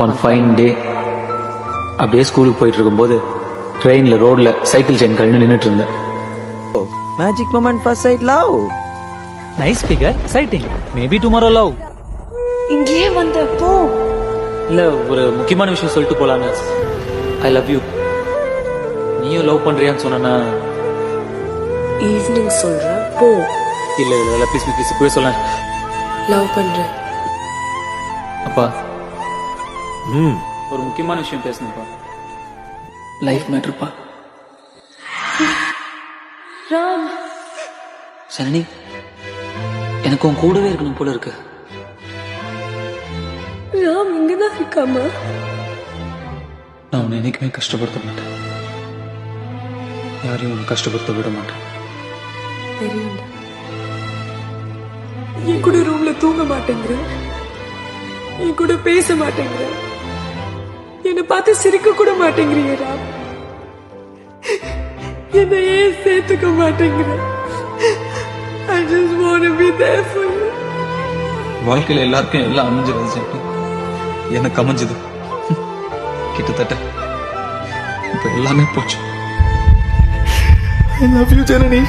One fine day அப்படியே ஸ்கூலுக்கு போயிட்டு இருக்கும்போது ட்ரெயின்ல ரோட்ல சைக்கிள் செயின் கழண்டு நின்றுட்டு இருந்தேன். Magic moment first sight love. Nice figure, exciting, maybe tomorrow love. இங்கேயே வந்த போ. இல்ல ஒரு முக்கியமான விஷயம் சொல்லிட்டு போலான்னு. I love you. நீயும் லவ் பண்றியான்னு சொன்னா ஈவினிங் சொல்றேன் போ. இல்ல இல்ல இல்ல ப்ளீஸ் ப்ளீஸ் போய் சொல்ல. லவ் பண்றேன். அப்பா ஒரு முக்கியமான விஷயம் பேசணும்ப்பா. லைஃப் மேட்டர்ப்பா. ராம், சனனி எனக்கு உன் கூடவே இருக்கணும் போல இருக்கு. ராம் இங்கதான் இருக்காமா? நான் உன்னை என்னைக்குமே கஷ்டப்படுத்த மாட்டேன். யாரையும் உன்னை கஷ்டப்படுத்த விட மாட்டேன். தெரியும்டா. என் கூட ரூம்ல தூங்க மாட்டேங்கிற, என் கூட பேச மாட்டேங்கிற, என்னை பார்த்து சிரிக்க கூட மாட்டேங்கிறிய ராம். என்னை ஏன் சேர்த்துக்க மாட்டேங்கிற? I just want to be there for you. வாழ்க்கையில எல்லாருக்கும் எல்லாம் அமைஞ்சிருச்சு, எனக்கு அமைஞ்சது கிட்டத்தட்ட இப்ப எல்லாமே போச்சு. I love you Janani.